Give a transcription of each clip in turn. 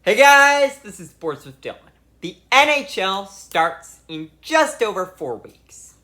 Hey guys, this is Sports with Dylan. The NHL starts in just over 4 weeks.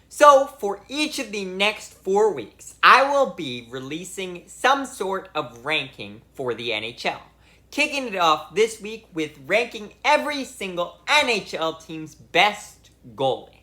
So, for each of the next 4 weeks, I will be releasing some sort of ranking for the NHL. Kicking it off this week with ranking every single NHL team's best goalie.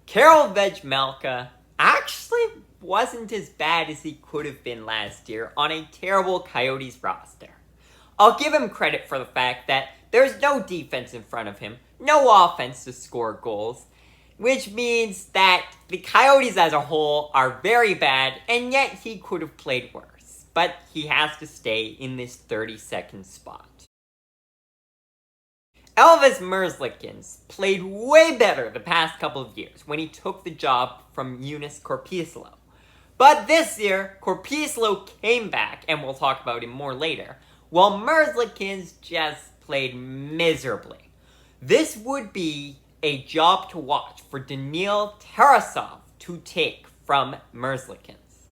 Karel Vejmelka actually wasn't as bad as he could have been last year on a terrible Coyotes roster. I'll give him credit for the fact that there's no defense in front of him, no offense to score goals, which means that the Coyotes as a whole are very bad, and yet he could have played worse. But he has to stay in this 32nd spot. Elvis Merzlikins played way better the past couple of years when he took the job from Joonas Korpisalo. But this year, Korpisalo came back, and we'll talk about him more later, while Merzlikins just played miserably. This would be a job to watch for Daniil Tarasov to take from Merzlikins.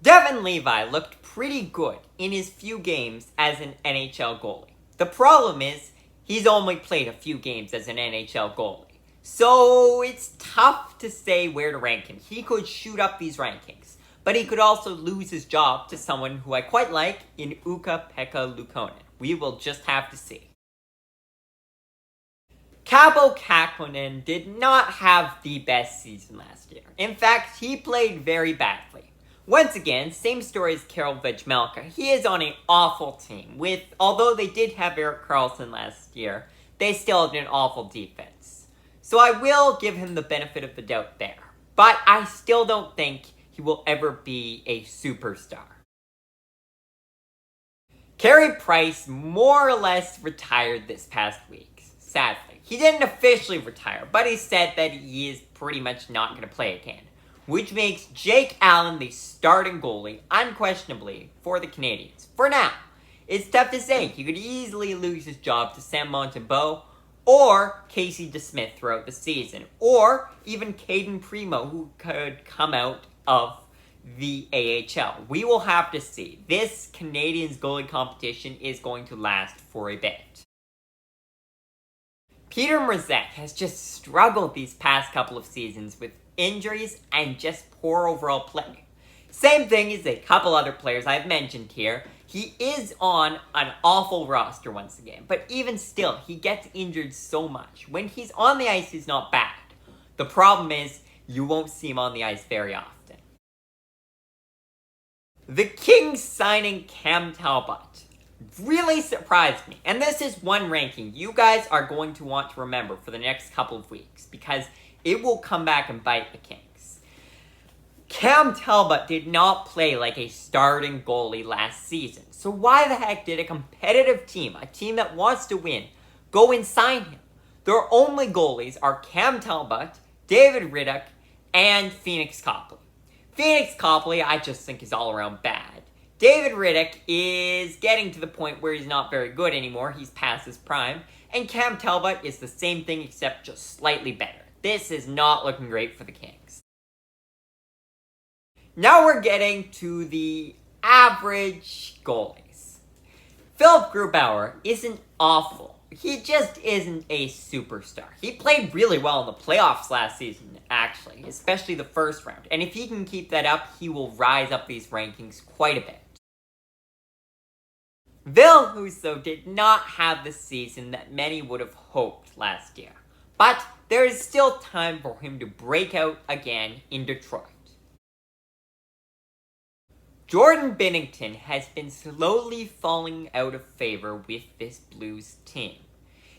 Devin Levi looked pretty good in his few games as an NHL goalie. The problem is, he's only played a few games as an NHL goalie. So it's tough to say where to rank him. He could shoot up these rankings, but he could also lose his job to someone who I quite like in Ukko-Pekka Luukkonen. We will just have to see. Kaapo Kähkönen did not have the best season last year. In fact, he played very badly. Once again, same story as Karel Vejmelka. He is on an awful team. Although they did have Erik Karlsson last year, they still had an awful defense. So I will give him the benefit of the doubt there. But I still don't think he will ever be a superstar. Carey Price more or less retired this past week, sadly. He didn't officially retire, but he said that he is pretty much not going to play again, which makes Jake Allen the starting goalie, unquestionably, for the Canadiens. For now, it's tough to say. He could easily lose his job to Sam Montembeault or Casey DeSmith throughout the season, or even Caden Primo, who could come out of the AHL. We will have to see. This Canadiens goalie competition is going to last for a bit. Peter Mrazek has just struggled these past couple of seasons with injuries and just poor overall play. Same thing as a couple other players I've mentioned here. He is on an awful roster once again, but even still, he gets injured so much. When he's on the ice, he's not bad. The problem is, you won't see him on the ice very often. The Kings signing Cam Talbot really surprised me. And this is one ranking you guys are going to want to remember for the next couple of weeks, because it will come back and bite the Kings. Cam Talbot did not play like a starting goalie last season. So why the heck did a competitive team, a team that wants to win, go and sign him? Their only goalies are Cam Talbot, David Rittich, and Phoenix Copley. Phoenix Copley, I just think, is all around bad. David Rittich is getting to the point where he's not very good anymore. He's past his prime. And Cam Talbot is the same thing except just slightly better. This is not looking great for the Kings. Now we're getting to the average goalies. Philip Grubauer isn't awful. He just isn't a superstar. He played really well in the playoffs last season, actually, especially the first round. And if he can keep that up, he will rise up these rankings quite a bit. Ville Husso did not have the season that many would have hoped last year. But there is still time for him to break out again in Detroit. Jordan Binnington has been slowly falling out of favor with this Blues team.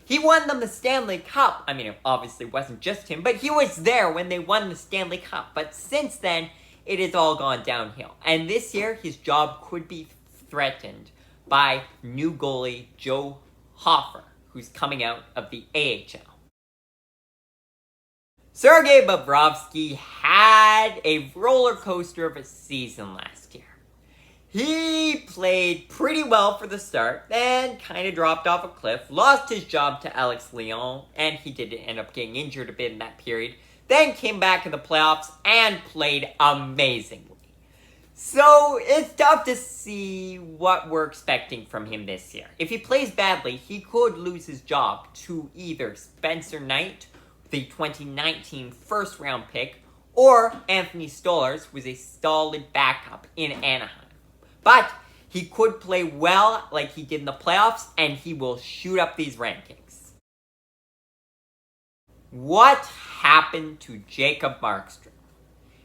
He won them the Stanley Cup. I mean, it obviously wasn't just him, but he was there when they won the Stanley Cup. But since then, it has all gone downhill. And this year, his job could be threatened by new goalie Joe Hofer, who's coming out of the AHL. Sergei Bobrovsky had a roller coaster of a season last year. He played pretty well for the start, then kind of dropped off a cliff, lost his job to Alex Lyon, and he did end up getting injured a bit in that period, then came back in the playoffs and played amazingly. So it's tough to see what we're expecting from him this year. If he plays badly, he could lose his job to either Spencer Knight, the 2019 first round pick, or Anthony Stolarz, who was a solid backup in Anaheim. But he could play well like he did in the playoffs, and he will shoot up these rankings. What happened to Jacob Markstrom?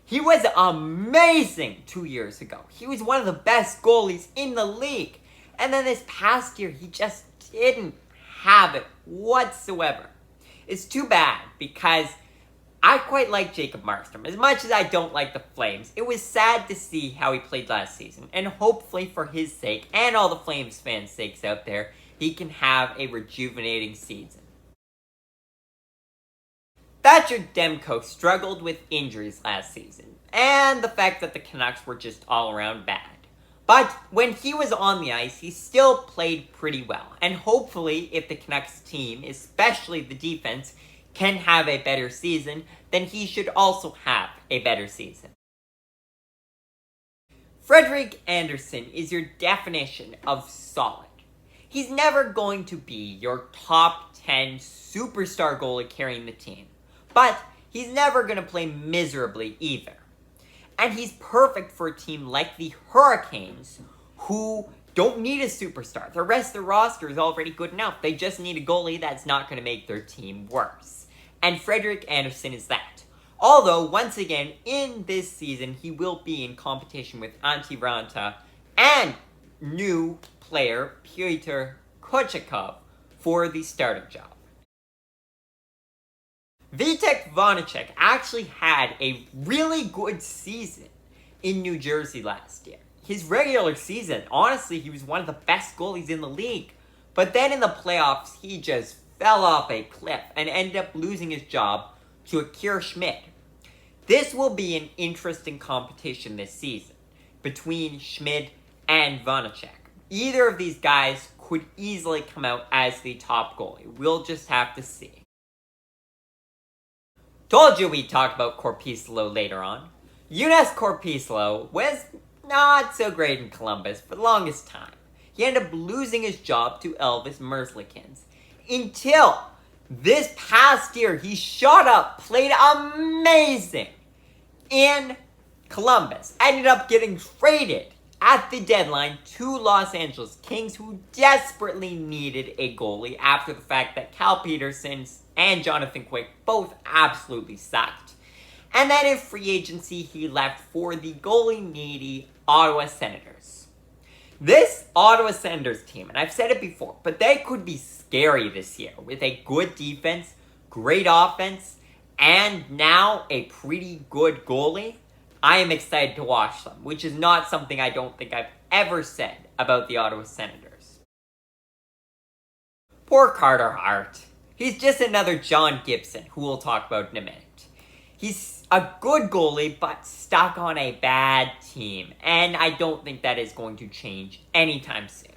He was amazing 2 years ago. He was one of the best goalies in the league. And then this past year, he just didn't have it whatsoever. It's too bad because I quite like Jacob Markstrom. As much as I don't like the Flames, it was sad to see how he played last season. And hopefully for his sake, and all the Flames fans' sakes out there, he can have a rejuvenating season. Thatcher Demko struggled with injuries last season, and the fact that the Canucks were just all around bad. But when he was on the ice, he still played pretty well. And hopefully, if the Canucks team, especially the defense, can have a better season, then he should also have a better season. Frederik Andersen is your definition of solid. He's never going to be your top 10 superstar goalie carrying the team. But he's never going to play miserably either. And he's perfect for a team like the Hurricanes, who don't need a superstar. The rest of the roster is already good enough. They just need a goalie that's not going to make their team worse. And Frederik Andersen is that. Although, once again, in this season, he will be in competition with Antti Raanta and new player Pyotr Kochetkov for the starting job. Vitek Vanacek actually had a really good season in New Jersey last year. His regular season, honestly, he was one of the best goalies in the league. But then in the playoffs, he just fell off a cliff and ended up losing his job to Akira Schmid. This will be an interesting competition this season between Schmid and Vanacek. Either of these guys could easily come out as the top goalie. We'll just have to see. Told you we'd talk about Korpisalo later on. Joonas Korpisalo was not so great in Columbus for the longest time. He ended up losing his job to Elvis Merzlikins. Until this past year, he shot up, played amazing in Columbus. Ended up getting traded at the deadline to Los Angeles Kings, who desperately needed a goalie after the fact that Cal Peterson and Jonathan Quick both absolutely sucked. And then in free agency, he left for the goalie-needy Ottawa Senators. This Ottawa Senators team, and I've said it before, but they could be scary this year with a good defense, great offense, and now a pretty good goalie. I am excited to watch them, which is not something I don't think I've ever said about the Ottawa Senators. Poor Carter Hart. He's just another John Gibson, who we'll talk about in a minute. He's a good goalie, but stuck on a bad team, and I don't think that is going to change anytime soon.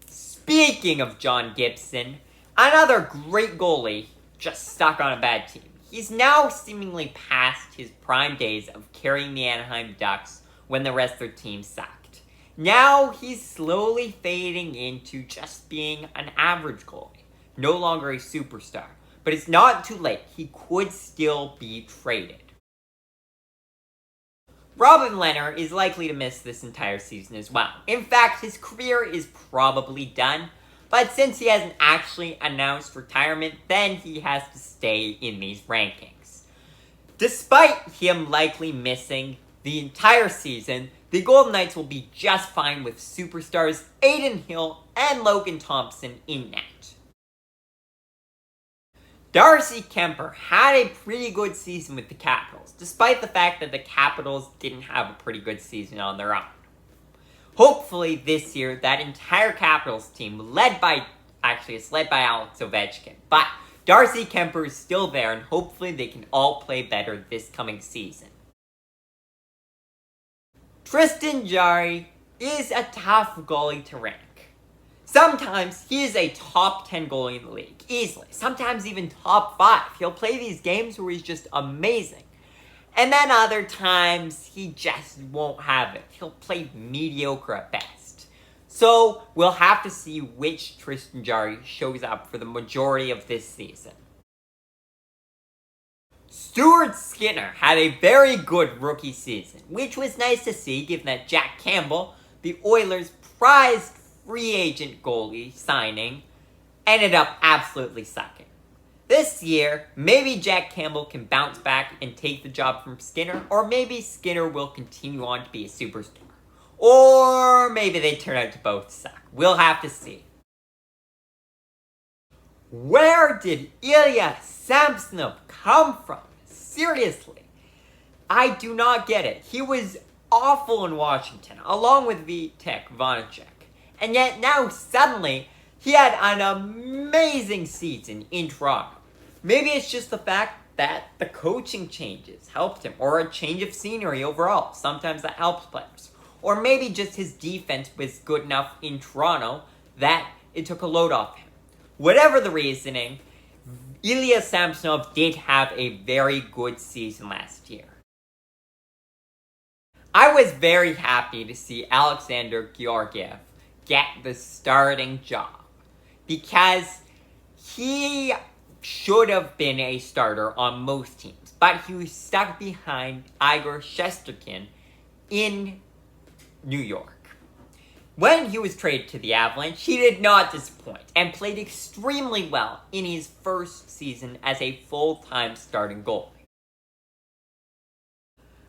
Speaking of John Gibson, another great goalie just stuck on a bad team. He's now seemingly past his prime days of carrying the Anaheim Ducks when the rest of their team sucked. Now he's slowly fading into just being an average goalie, no longer a superstar. But it's not too late. He could still be traded. Robin Lehner is likely to miss this entire season as well. In fact, his career is probably done. But since he hasn't actually announced retirement, then he has to stay in these rankings. Despite him likely missing the entire season, the Golden Knights will be just fine with superstars Adin Hill and Logan Thompson in net. Darcy Kemper had a pretty good season with the Capitals, despite the fact that the Capitals didn't have a pretty good season on their own. Hopefully this year, that entire Capitals team, led by Alex Ovechkin, but Darcy Kemper is still there, and hopefully they can all play better this coming season. Tristan Jarry is a tough goalie to rank. Sometimes he is a top 10 goalie in the league, easily. Sometimes even top 5. He'll play these games where he's just amazing. And then other times, he just won't have it. He'll play mediocre at best. So, we'll have to see which Tristan Jarry shows up for the majority of this season. Stuart Skinner had a very good rookie season, which was nice to see given that Jack Campbell, the Oilers' prized free agent goalie signing, ended up absolutely sucking. This year, maybe Jack Campbell can bounce back and take the job from Skinner, or maybe Skinner will continue on to be a superstar. Or maybe they turn out to both suck. We'll have to see. Where did Ilya Samsonov come from? Seriously. I do not get it. He was awful in Washington, along with Vitek Vanacek. And yet now suddenly, he had an amazing season in Toronto. Maybe it's just the fact that the coaching changes helped him, or a change of scenery overall. Sometimes that helps players. Or maybe just his defense was good enough in Toronto that it took a load off him. Whatever the reasoning, Ilya Samsonov did have a very good season last year. I was very happy to see Alexander Georgiev get the starting job, because he should have been a starter on most teams, but he was stuck behind Igor Shesterkin in New York. When he was traded to the Avalanche, he did not disappoint and played extremely well in his first season as a full-time starting goalie.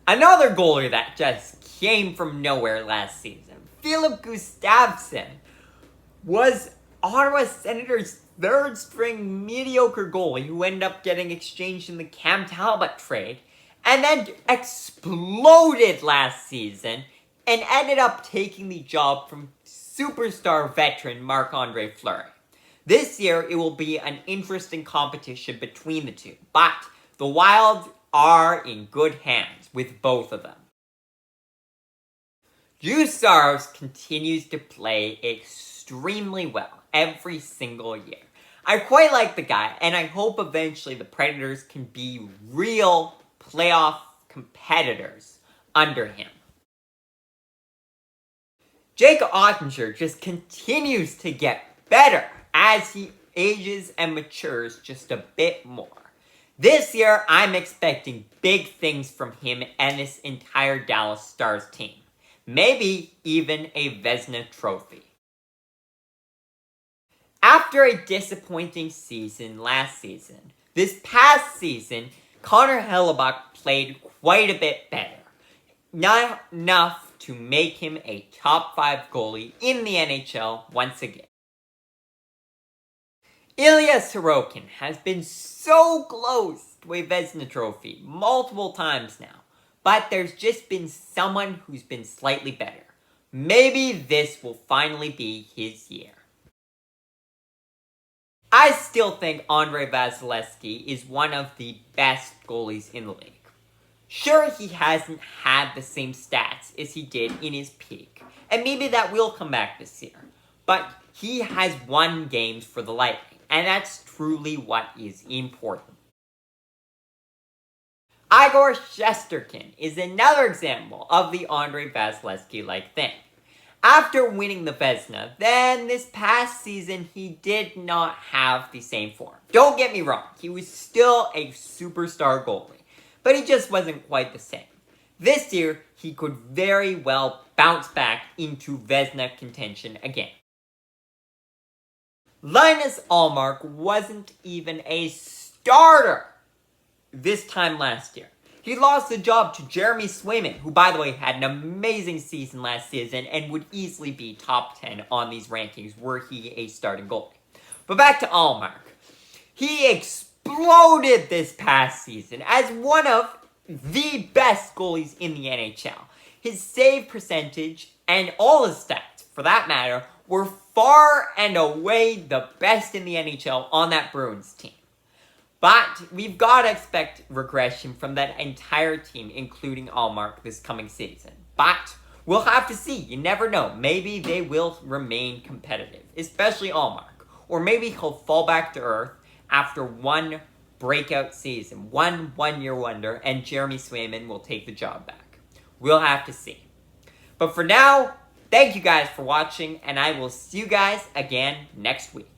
Another goalie that just came from nowhere last season, Philip Gustafsson, was Ottawa Senators' third-string mediocre goalie who ended up getting exchanged in the Cam Talbot trade, and then exploded last season and ended up taking the job from superstar veteran Marc-Andre Fleury. This year, it will be an interesting competition between the two, but the Wild are in good hands with both of them. Juuse Saros continues to play extremely well every single year. I quite like the guy, and I hope eventually the Predators can be real playoff competitors under him. Jake Ottinger just continues to get better as he ages and matures just a bit more. This year, I'm expecting big things from him and this entire Dallas Stars team. Maybe even a Vezina trophy. After a disappointing season last season, this past season, Connor Hellebuyck played quite a bit better. Not enough to make him a top 5 goalie in the NHL once again. Ilya Sorokin has been so close to a Vezina trophy multiple times now, but there's just been someone who's been slightly better. Maybe this will finally be his year. I still think Andrei Vasilevskiy is one of the best goalies in the league. Sure, he hasn't had the same stats as he did in his peak, and maybe that will come back this year, but he has won games for the Lightning, and that's truly what is important. Igor Shesterkin is another example of the Andrei Vasilevskiy-like thing. After winning the Vezina, then this past season he did not have the same form. Don't get me wrong, he was still a superstar goalie, but he just wasn't quite the same. This year, he could very well bounce back into Vezina contention again. Linus Ullmark wasn't even a starter this time last year. He lost the job to Jeremy Swayman, who, by the way, had an amazing season last season and would easily be top 10 on these rankings were he a starting goalie. But back to Ullmark. He exploded this past season as one of the best goalies in the NHL. His save percentage and all his stats, for that matter, were far and away the best in the NHL on that Bruins team. But we've got to expect regression from that entire team, including Allmark, this coming season. But we'll have to see. You never know. Maybe they will remain competitive, especially Allmark. Or maybe he'll fall back to earth after one breakout season, one-year wonder, and Jeremy Swayman will take the job back. We'll have to see. But for now, thank you guys for watching, and I will see you guys again next week.